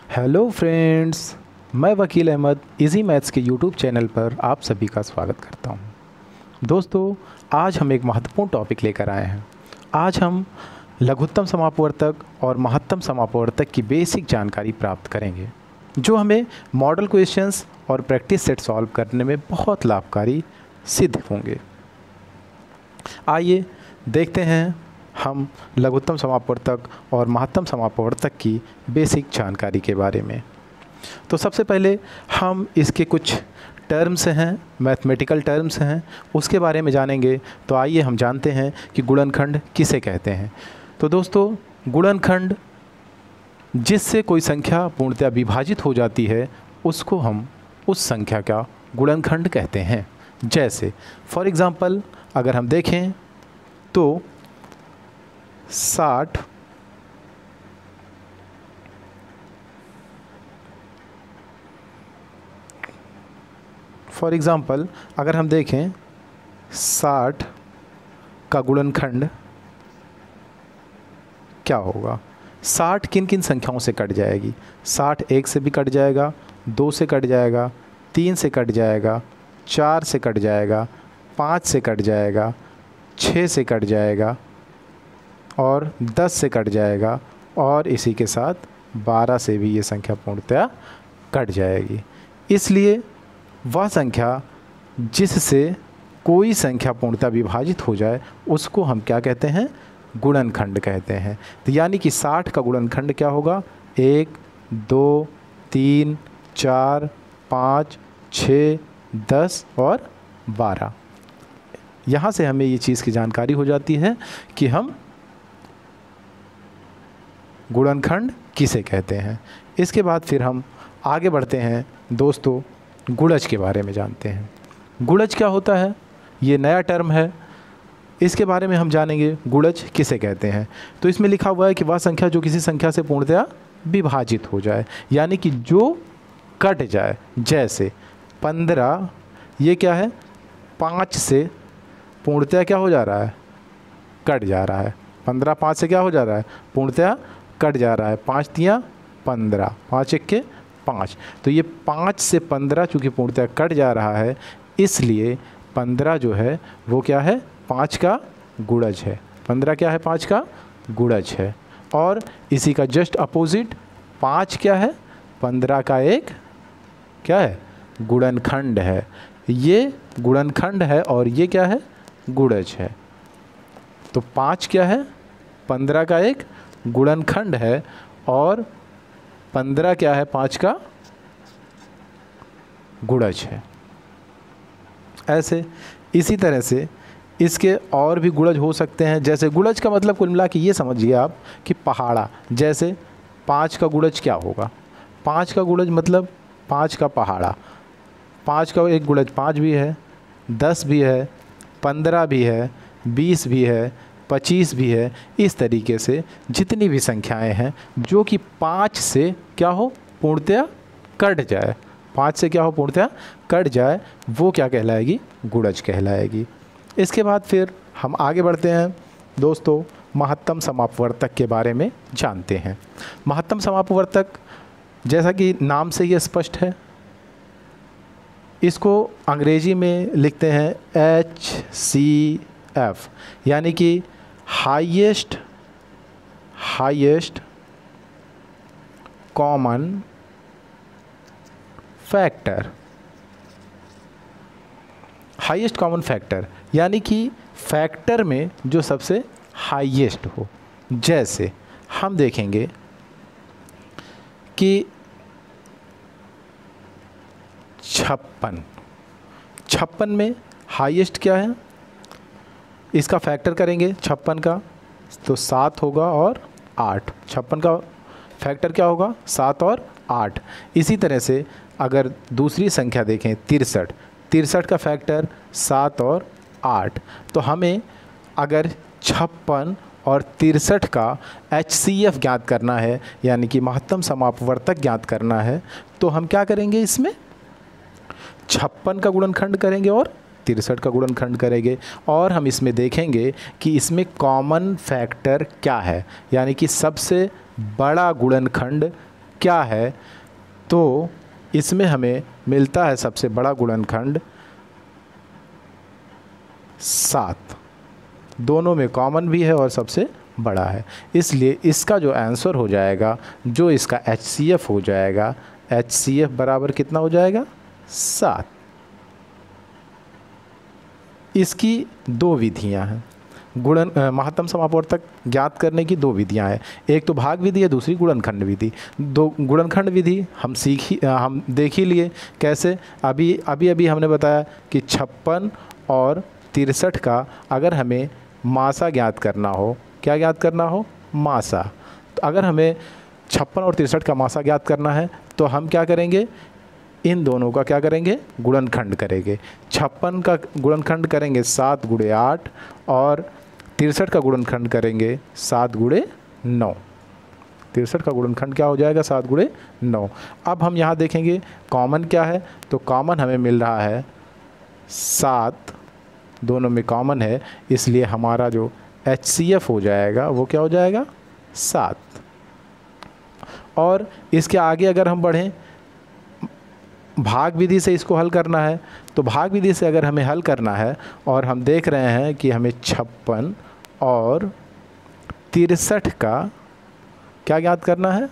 Hello friends, मैं वकील Ahmad easy maths के यूट्यूब चैनल पर आप सभी का स्वागत करता हूं। दोस्तों, आज हम एक महत्वपूर्ण टॉपिक लेकर आए हैं। आज हम लघुत्तम समापवर्तक और महत्तम समापवर्तक की बेसिक जानकारी प्राप्त करेंगे, जो हमें मॉडल क्वेश्चंस और प्रैक्टिस सेट सॉल्व करने में बहुत लाभकारी सिद्ध होंगे। आइए देखते हैं हम लघुत्तम समापवर्तक और महत्तम समापवर्तक की बेसिक जानकारी के बारे में। तो सबसे पहले हम इसके कुछ टर्म्स हैं, मैथमेटिकल टर्म्स हैं, उसके बारे में जानेंगे। तो आइए हम जानते हैं कि गुणनखंड किसे कहते हैं। तो दोस्तों, गुणनखंड जिससे कोई संख्या पूर्णतः विभाजित हो जाती है उसको हम उस संख्या का गुणनखंड कहते हैं। जैसे फॉर एग्ज़ाम्पल अगर हम देखें तो 60 फॉर एग्ज़ाम्पल अगर हम देखें 60 का गुणनखंड क्या होगा। 60 किन किन संख्याओं से कट जाएगी। 60 1 से भी कट जाएगा, 2 से कट जाएगा, 3 से कट जाएगा, 4 से कट जाएगा, 5 से कट जाएगा, 6 से कट जाएगा और 10 से कट जाएगा और इसी के साथ 12 से भी ये संख्या पूर्णतया कट जाएगी। इसलिए वह संख्या जिससे कोई संख्या पूर्णतः विभाजित हो जाए उसको हम क्या कहते हैं, गुणनखंड कहते हैं। तो यानी कि 60 का गुणनखंड क्या होगा, 1 2 3 4 5 6 10 और 12। यहाँ से हमें ये चीज़ की जानकारी हो जाती है कि हम गुणनखंड किसे कहते हैं। इसके बाद फिर हम आगे बढ़ते हैं दोस्तों, गुणज के बारे में जानते हैं। गुणज क्या होता है, ये नया टर्म है, इसके बारे में हम जानेंगे गुणज किसे कहते हैं। तो इसमें लिखा हुआ है कि वह संख्या जो किसी संख्या से पूर्णतया विभाजित हो जाए, यानी कि जो कट जाए। जैसे 15 ये क्या है, 5 से पूर्णतया क्या हो जा रहा है, कट जा रहा है। 15 5 से क्या हो जा रहा है, पूर्णतया कट जा रहा है। 5 तियाँ 15, 5 1 5। तो ये 5 से 15 चूँकि पूर्णतया कट जा रहा है, इसलिए 15 जो है वो क्या है, 5 का गुणज है। 15 क्या है, 5 का गुणज है। और इसी का जस्ट अपोजिट 5 क्या है, 15 का एक क्या है, गुणनखंड है। ये गुणनखंड है और ये क्या है, गुणज है। तो 5 क्या है, 15 का एक गुणनखंड है और 15 क्या है, 5 का गुणज है। ऐसे इसी तरह से इसके और भी गुणज हो सकते हैं। जैसे गुणज का मतलब कुल मिला के ये समझिए आप कि पहाड़ा। जैसे 5 का गुणज क्या होगा, 5 का गुणज मतलब 5 का पहाड़ा। 5 का एक गुणज 5 भी है, 10 भी है, 15 भी है, 20 भी है, 25 भी है। इस तरीके से जितनी भी संख्याएं हैं जो कि 5 से क्या हो, पूर्णतया कट जाए, 5 से क्या हो, पूर्णतया कट जाए, वो क्या कहलाएगी, गुणज कहलाएगी। इसके बाद फिर हम आगे बढ़ते हैं दोस्तों, महत्तम समापवर्तक के बारे में जानते हैं। महत्तम समापवर्तक जैसा कि नाम से ही स्पष्ट है, इसको अंग्रेजी में लिखते हैं HCF, यानी कि highest common factor. Highest common factor यानी कि फैक्टर में जो सबसे हाईएस्ट हो। जैसे हम देखेंगे कि 56 में हाईएस्ट क्या है, इसका फैक्टर करेंगे 56 का तो 7 होगा और 8। 56 का फैक्टर क्या होगा, 7 और 8। इसी तरह से अगर दूसरी संख्या देखें 63 का फैक्टर 7 और 8। तो हमें अगर 56 और 63 का HCF ज्ञात करना है, यानी कि महत्तम समापवर्तक ज्ञात करना है, तो हम क्या करेंगे, इसमें 56 का गुणनखंड करेंगे और 63 का गुणनखंड करेंगे। और हम इसमें देखेंगे कि इसमें कॉमन फैक्टर क्या है, यानी कि सबसे बड़ा गुणनखंड क्या है, तो इसमें हमें मिलता है सबसे बड़ा गुणनखंड 7, दोनों में कॉमन भी है और सबसे बड़ा है, इसलिए इसका जो आंसर हो जाएगा, जो इसका HCF हो जाएगा, HCF बराबर कितना हो जाएगा 7। इसकी 2 विधियां हैं, महत्तम समापवर्तक ज्ञात करने की 2 विधियां हैं, एक तो भाग विधि है, दूसरी गुणनखंड विधि। गुणनखंड विधि हम देख ही लिए कैसे, अभी हमने बताया कि 56 और 63 का अगर हमें मासा ज्ञात करना हो, क्या ज्ञात करना हो, मासा, तो अगर हमें 56 और 63 का मासा ज्ञात करना है तो हम क्या करेंगे, इन दोनों का क्या करेंगे, गुणनखंड करेंगे। 56 का गुणनखंड करेंगे 7 × 8 और 63 का गुणनखंड करेंगे 7 × 9। 63 का गुणनखंड क्या हो जाएगा, 7 × 9। अब हम यहाँ देखेंगे कॉमन क्या है, तो कॉमन हमें मिल रहा है 7, दोनों में कॉमन है, इसलिए हमारा जो HCF हो जाएगा वो क्या हो जाएगा 7। और इसके आगे अगर हम बढ़ें, भाग विधि से इसको हल करना है, तो भाग विधि से अगर हमें हल करना है और हम देख रहे हैं कि हमें 56 और 63 का क्या ज्ञात करना है,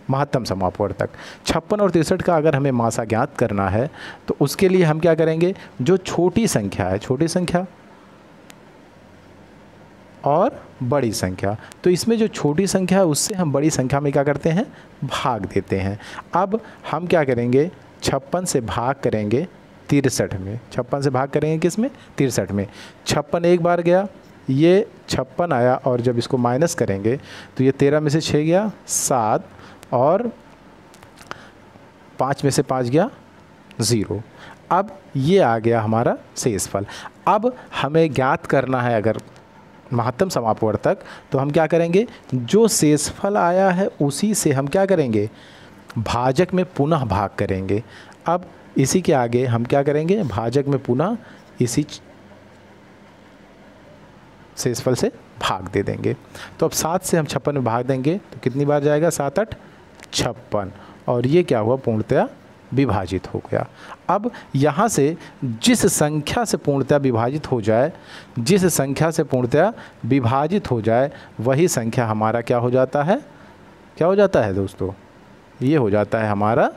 महत्तम समापवर्तक। 56 और 63 का अगर हमें मासा ज्ञात करना है तो उसके लिए हम क्या करेंगे, जो छोटी संख्या है, छोटी संख्या और बड़ी संख्या, तो इसमें जो छोटी संख्या है उससे हम बड़ी संख्या में क्या करते हैं, भाग देते हैं। अब हम क्या करेंगे, 56 से भाग करेंगे 63 में, 56 से भाग करेंगे किस में, 63 में। 56 एक बार गया, ये 56 आया, और जब इसको माइनस करेंगे तो ये 13 में से 6 गया 7, और 5 में से 5 गया 0। अब ये आ गया हमारा शेषफल। अब हमें ज्ञात करना है अगर महत्तम समापवर्तक, तो हम क्या करेंगे, जो शेषफल आया है उसी से हम क्या करेंगे, भाजक में पुनः भाग करेंगे। अब इसी के आगे हम क्या करेंगे, भाजक में पुनः इसी शेषफल से भाग दे देंगे। तो अब 7 से हम 56 में भाग देंगे तो कितनी बार जाएगा, 7 8 56, और ये क्या हुआ, पूर्णतया विभाजित हो गया। अब यहाँ से जिस संख्या से पूर्णतया विभाजित हो जाए, जिस संख्या से पूर्णतया विभाजित हो जाए, वही संख्या हमारा क्या हो जाता है, क्या हो जाता है दोस्तों, ये हो जाता है हमारा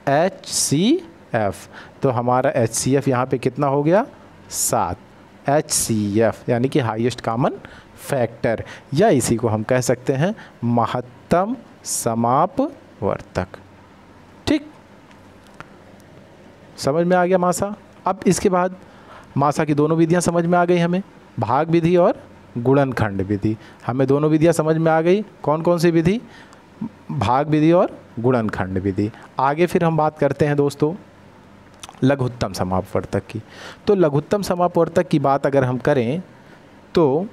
HCF। तो हमारा HCF यहाँ पे कितना हो गया, 7। HCF यानी कि हाईएस्ट कॉमन फैक्टर, या इसी को हम कह सकते हैं महत्तम समापवर्तक। ठीक, समझ में आ गया मासा। अब इसके बाद मासा की दोनों विधियां समझ में आ गई हमें, भाग विधि और गुणनखंड विधि। हमें दोनों विधियां समझ में आ गई, कौन कौन सी विधि, भाग विधि और गुणनखंड विधि। आगे फिर हम बात करते हैं दोस्तों लघुत्तम समापवर्तक की। तो लघुत्तम समापवर्तक की बात अगर हम करें तो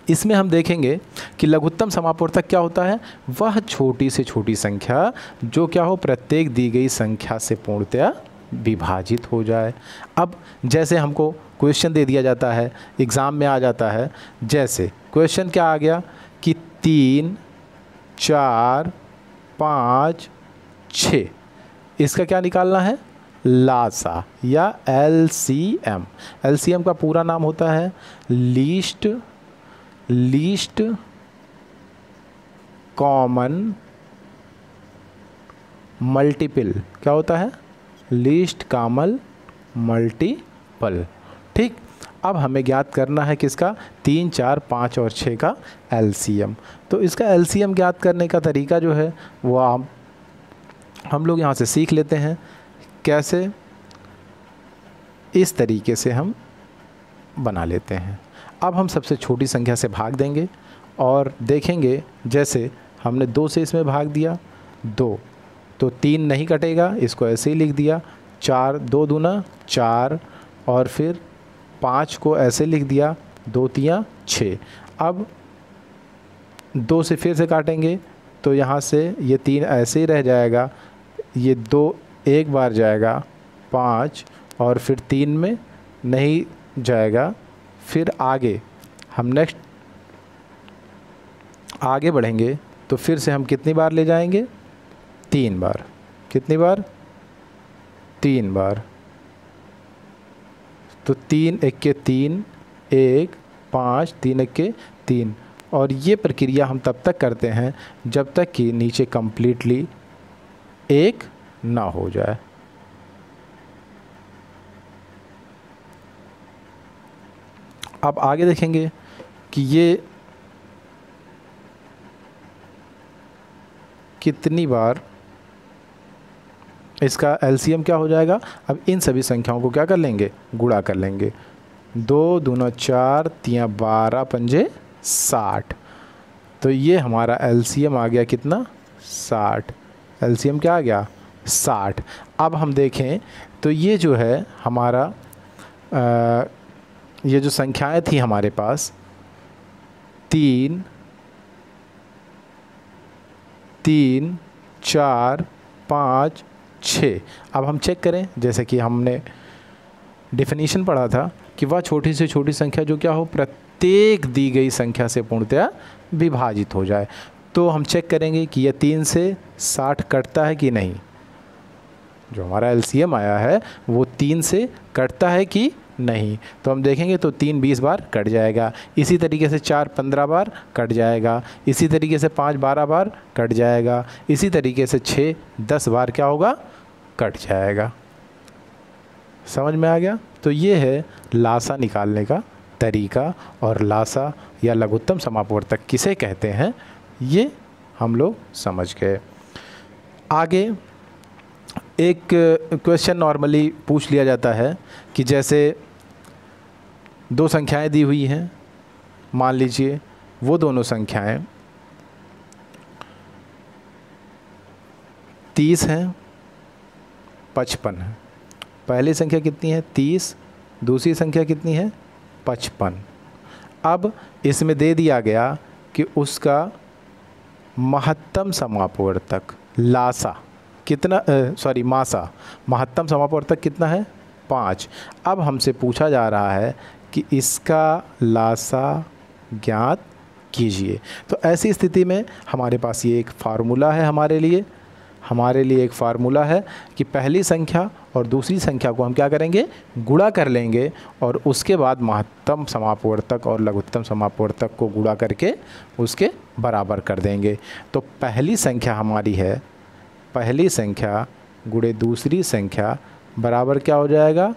इसमें हम देखेंगे कि लघुत्तम समापवर्तक क्या होता है, वह छोटी से छोटी संख्या जो क्या हो, प्रत्येक दी गई संख्या से पूर्णतया विभाजित हो जाए। अब जैसे हमको क्वेश्चन दे दिया जाता है, एग्ज़ाम में आ जाता है, जैसे क्वेश्चन क्या आ गया कि 3 4 5 6, इसका क्या निकालना है, लासा या LCM। LCM का पूरा नाम होता है लीस्ट कॉमन मल्टीपल। क्या होता है, लीस्ट कॉमन मल्टीपल। ठीक, अब हमें ज्ञात करना है किसका, 3 4 5 और 6 का LCM। तो इसका LCM ज्ञात करने का तरीका जो है वो हम लोग यहाँ से सीख लेते हैं। कैसे, इस तरीके से हम बना लेते हैं। अब हम सबसे छोटी संख्या से भाग देंगे और देखेंगे, जैसे हमने 2 से इसमें भाग दिया 2, तो 3 नहीं कटेगा, इसको ऐसे ही लिख दिया। 4 2 दूना 4, और फिर 5 को ऐसे लिख दिया, 2 3 6। अब 2 से फिर से काटेंगे तो यहाँ से ये 3 ऐसे ही रह जाएगा, ये 2 एक बार जाएगा 5, और फिर 3 में नहीं जाएगा। फिर आगे हम नेक्स्ट आगे बढ़ेंगे तो फिर से हम कितनी बार ले जाएंगे, 3 बार। कितनी बार, 3 बार। तो 3 1 3, 1 5, 3 1 3। और ये प्रक्रिया हम तब तक करते हैं जब तक कि नीचे कंप्लीटली 1 ना हो जाए। अब आगे देखेंगे कि ये कितनी बार इसका एलसीएम क्या हो जाएगा। अब इन सभी संख्याओं को क्या कर लेंगे, गुणा कर लेंगे। 2 दूना 4, 3 12, 5 60। तो ये हमारा एलसीएम आ गया कितना, 60। एलसीएम क्या आ गया, 60। अब हम देखें तो ये जो है हमारा ये जो संख्याएं थी हमारे पास 3 3 4 5 6। अब हम चेक करें, जैसे कि हमने डेफिनेशन पढ़ा था कि वह छोटी से छोटी संख्या जो क्या हो, प्रत्येक दी गई संख्या से पूर्णतया विभाजित हो जाए। तो हम चेक करेंगे कि यह 3 से 60 कटता है कि नहीं। जो हमारा एलसीएम आया है वो 3 से कटता है कि नहीं। तो हम देखेंगे तो 3 20 बार कट जाएगा। इसी तरीके से 4 15 बार कट जाएगा। इसी तरीके से 5 12 बार कट जाएगा। इसी तरीके से 6 10 बार क्या होगा, कट जाएगा। समझ में आ गया। तो ये है लासा निकालने का तरीका। और लासा या लघुत्तम समापवर्तक किसे कहते हैं ये हम लोग समझ गए। आगे एक क्वेश्चन नॉर्मली पूछ लिया जाता है कि जैसे 2 संख्याएं दी हुई हैं, मान लीजिए वो दोनों संख्याएं 30 हैं, 55 है। पहली संख्या कितनी है, 30। दूसरी संख्या कितनी है, 55। अब इसमें दे दिया गया कि उसका महत्तम समापवर्तक लासा कितना, मासा, महत्तम समापवर्तक कितना है, 5। अब हमसे पूछा जा रहा है कि इसका लासा ज्ञात कीजिए। तो ऐसी स्थिति में हमारे पास ये एक फार्मूला है, हमारे लिए एक फार्मूला है कि पहली संख्या और दूसरी संख्या को हम क्या करेंगे, गुणा कर लेंगे और उसके बाद महत्तम समापवर्तक और लघुत्तम समापवर्तक को गुणा करके उसके बराबर कर देंगे। तो पहली संख्या हमारी है, पहली संख्या गुणे दूसरी संख्या बराबर क्या हो जाएगा,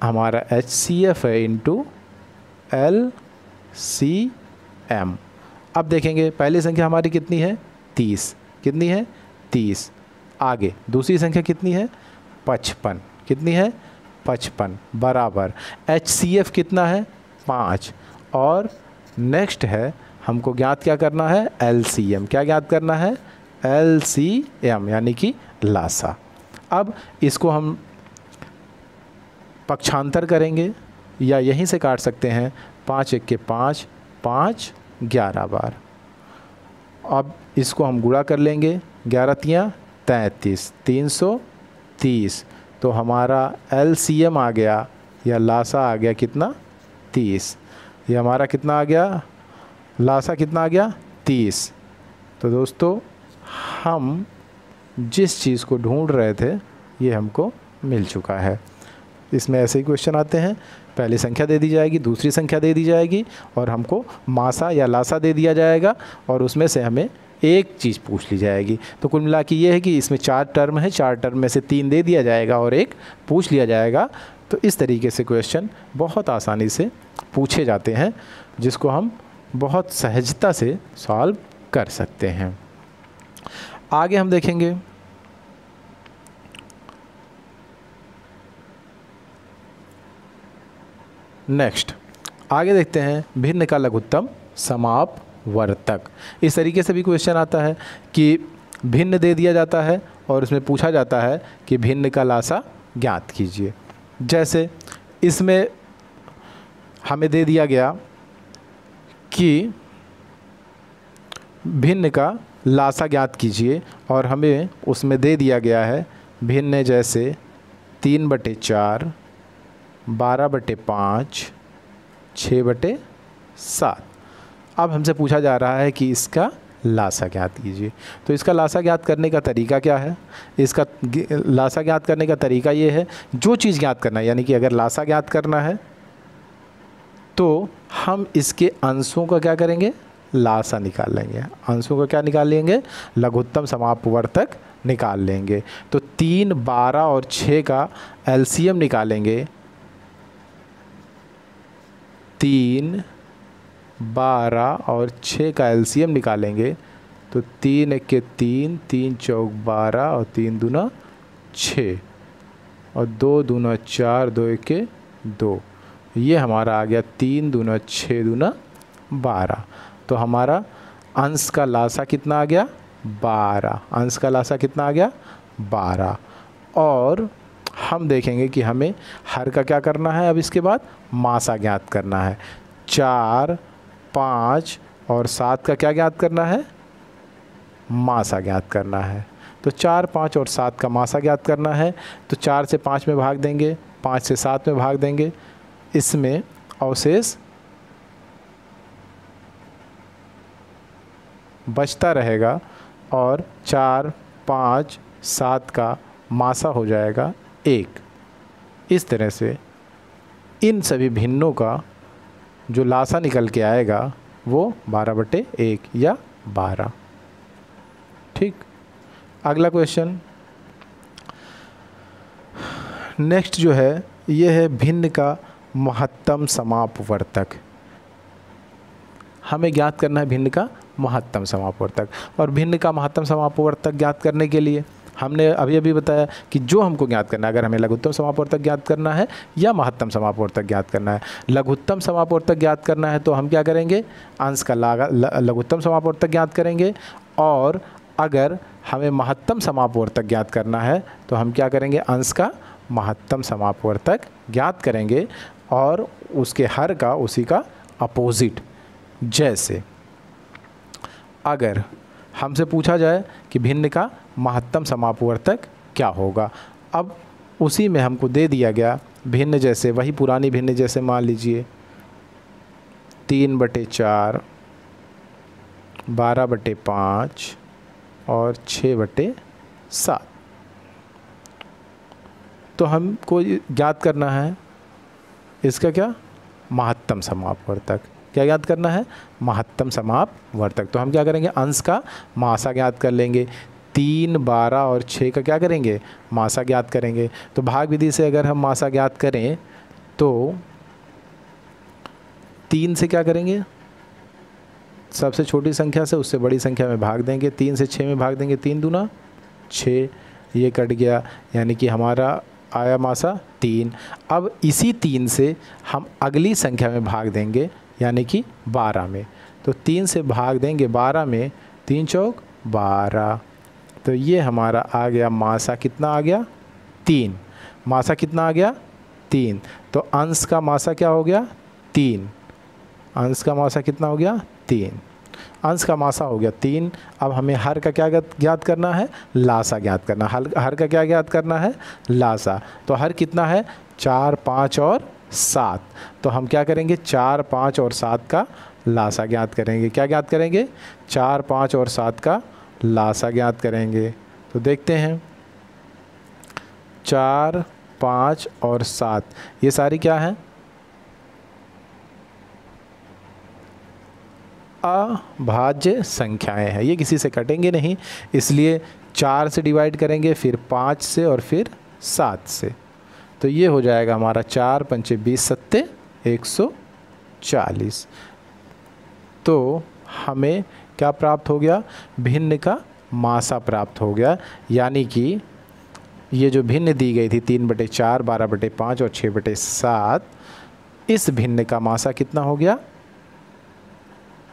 हमारा HCF है इंटू LCM। अब देखेंगे पहली संख्या हमारी कितनी है, 30। कितनी है, 30। आगे दूसरी संख्या कितनी है, 55। कितनी है, 55 बराबर HCF कितना है, 5। और नेक्स्ट है हमको ज्ञात क्या करना है, LCM। क्या ज्ञात करना है, LCM यानी कि लासा। अब इसको हम पक्षांतर करेंगे या यहीं से काट सकते हैं। 5 1 के 5, 5 11 बार। अब इसको हम गुणा कर लेंगे, 11 तियाँ 33, 330। तो हमारा LCM आ गया या लासा आ गया कितना, 30। ये हमारा कितना आ गया, लासा कितना आ गया, 30। तो दोस्तों हम जिस चीज़ को ढूंढ रहे थे ये हमको मिल चुका है। इसमें ऐसे ही क्वेश्चन आते हैं, पहली संख्या दे दी जाएगी, दूसरी संख्या दे दी जाएगी और हमको मासा या लासा दे दिया जाएगा और उसमें से हमें एक चीज़ पूछ ली जाएगी। तो कुल मिला के ये है कि इसमें 4 टर्म है, 4 टर्म में से 3 दे दिया जाएगा और 1 पूछ लिया जाएगा। तो इस तरीके से क्वेश्चन बहुत आसानी से पूछे जाते हैं जिसको हम बहुत सहजता से सॉल्व कर सकते हैं। आगे हम देखेंगे नेक्स्ट, आगे देखते हैं भिन्न का लघुत्तम समापवर्तक। इस तरीके से भी क्वेश्चन आता है कि भिन्न दे दिया जाता है और उसमें पूछा जाता है कि भिन्न का लासा ज्ञात कीजिए। जैसे इसमें हमें दे दिया गया कि भिन्न का लासा ज्ञात कीजिए और हमें उसमें दे दिया गया है भिन्न जैसे 3/4, 12/5, 6/7। अब हमसे पूछा जा रहा है कि इसका लासा ज्ञात कीजिए। तो इसका लासा ज्ञात करने का तरीका क्या है? इसका लासा ज्ञात करने का तरीका ये है, जो चीज़ ज्ञात करना है, यानी कि अगर लासा ज्ञात करना है तो हम इसके अंशों का क्या करेंगे? लासा निकाल लेंगे। अंशों का क्या निकाल लेंगे? लघुत्तम समापवर्तक निकाल लेंगे। तो 3, 12 और 6 का एलसीएम निकालेंगे। 3, 12 और 6 का एलसीएम निकालेंगे तो 3 1 के 3, 3 चौक 12 और 3 दूना 6 और 2 दूना 4, 2 1 के 2। ये हमारा आ गया 3 दूना 6 दूना 12। तो हमारा अंश का लासा कितना आ गया? 12। अंश का लासा कितना आ गया? 12। और हम देखेंगे कि हमें हर का क्या करना है। अब इसके बाद मासा ज्ञात करना है। 4, 5 और 7 का क्या ज्ञात करना है? मासा ज्ञात करना है। तो 4, 5 और 7 का मासा ज्ञात करना है। तो 4 से 5 में भाग देंगे, 5 से 7 में भाग देंगे, इसमें अवशेष बचता रहेगा और 4, 5, 7 का मासा हो जाएगा 1। इस तरह से इन सभी भिन्नों का जो लासा निकल के आएगा वो 12/1 या 12। ठीक। अगला क्वेश्चन नेक्स्ट जो है ये है भिन्न का महत्तम समापवर्तक। हमें ज्ञात करना है भिन्न का महत्तम समापवर्तक। और भिन्न का महत्तम समापवर्तक ज्ञात करने के लिए हमने अभी अभी बताया कि जो हमको ज्ञात करना है, अगर हमें लघुत्तम समापवर्तक ज्ञात करना है या महत्तम समापवर्तक ज्ञात करना है। लघुत्तम समापवर्तक ज्ञात करना है तो हम क्या करेंगे? अंश का लघुत्तम समापवर्तक ज्ञात करेंगे। और अगर हमें महत्तम समापवर्तक ज्ञात करना है तो हम क्या करेंगे? अंश का महत्तम समापवर्तक ज्ञात करेंगे और उसके हर का उसी का अपोजिट। जैसे अगर हमसे पूछा जाए कि भिन्न का महत्तम समापवर्तक क्या होगा, अब उसी में हमको दे दिया गया भिन्न, जैसे वही पुरानी भिन्न, जैसे मान लीजिए 3/4, 12/5 और 6/7। तो हमको ज्ञात करना है इसका क्या? महत्तम समापवर्तक। क्या ज्ञात करना है? महत्तम समापवर्तक। तो हम क्या करेंगे? अंश का मासा ज्ञात कर लेंगे। 3, 12 और 6 का क्या करेंगे? मासा ज्ञात करेंगे। तो भाग विधि से अगर हम मासा ज्ञात करें तो 3 से क्या करेंगे? सबसे छोटी संख्या से उससे बड़ी संख्या में भाग देंगे। 3 से 6 में भाग देंगे, 3 दूना 6, ये कट गया, यानी कि हमारा आया मासा 3। अब इसी 3 से हम अगली संख्या में भाग देंगे, यानी कि 12 में। तो 3 से भाग देंगे 12 में, 3 चौक 12। तो ये हमारा आ गया मासा कितना आ गया? 3। मासा कितना आ गया? 3। तो अंश का मासा क्या हो गया? 3। अंश का मासा कितना हो गया? 3। अंश का मासा हो गया 3। अब हमें हर का क्या ज्ञात करना है? लासा ज्ञात करना। हर का क्या ज्ञात करना है? लासा। तो हर कितना है? 4, 5 और 7। तो हम क्या करेंगे? 4, 5 और 7 का लासा ज्ञात करेंगे। क्या ज्ञात करेंगे? 4, 5 और 7 का लासा ज्ञात करेंगे। तो देखते हैं 4, 5 और 7 ये सारी क्या हैं? अभाज्य संख्याएं हैं। ये किसी से कटेंगे नहीं, इसलिए 4 से डिवाइड करेंगे, फिर 5 से और फिर 7 से। तो ये हो जाएगा हमारा 4 पंचे 20 सत्ते 140। तो हमें क्या प्राप्त हो गया? भिन्न का मासा प्राप्त हो गया। यानी कि ये जो भिन्न दी गई थी 3/4, 12/5 और 6/7, इस भिन्न का मासा कितना हो गया?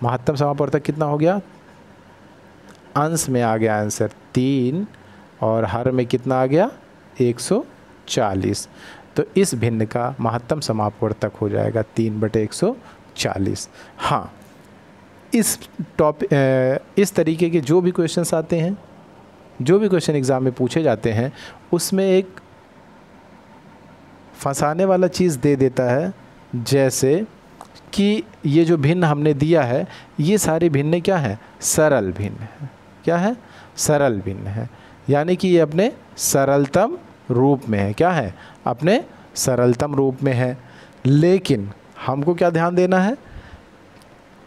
महत्तम समापवर्तक कितना हो गया? अंश में आ गया आंसर 3 और हर में कितना आ गया? 140। तो इस भिन्न का महत्तम समापवर्तक हो जाएगा 3/140। हाँ, इस तरीके के जो भी क्वेश्चंस आते हैं, जो भी क्वेश्चन एग्ज़ाम में पूछे जाते हैं, उसमें एक फंसाने वाला चीज़ दे देता है। जैसे कि ये जो भिन्न हमने दिया है ये सारे भिन्न क्या हैं? सरल भिन्न है। क्या है? सरल भिन्न है, यानी कि ये अपने सरलतम रूप में है। क्या है? अपने सरलतम रूप में है। लेकिन हमको क्या ध्यान देना है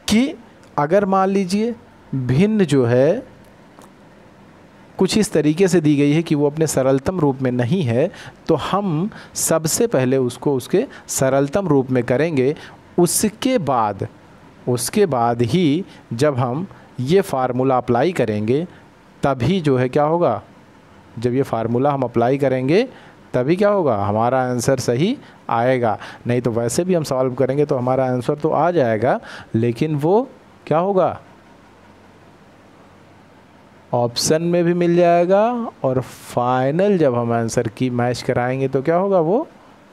कि अगर मान लीजिए भिन्न जो है कुछ इस तरीके से दी गई है कि वो अपने सरलतम रूप में नहीं है, तो हम सबसे पहले उसको उसके सरलतम रूप में करेंगे। उसके बाद ही जब हम ये फार्मूला अप्लाई करेंगे तभी जो है क्या होगा, जब ये फार्मूला हम अप्लाई करेंगे तभी क्या होगा, हमारा आंसर सही आएगा। नहीं तो वैसे भी हम सॉल्व करेंगे तो हमारा आंसर तो आ जाएगा, लेकिन वो क्या होगा, ऑप्शन में भी मिल जाएगा और फाइनल जब हम आंसर की मैच कराएंगे तो क्या होगा, वो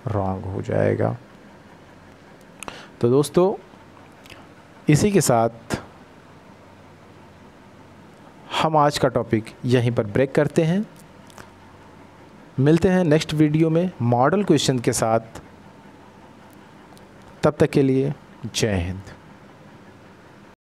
रॉन्ग हो जाएगा। तो दोस्तों इसी के साथ हम आज का टॉपिक यहीं पर ब्रेक करते हैं। मिलते हैं नेक्स्ट वीडियो में मॉडल क्वेश्चन के साथ। तब तक के लिए जय हिंद।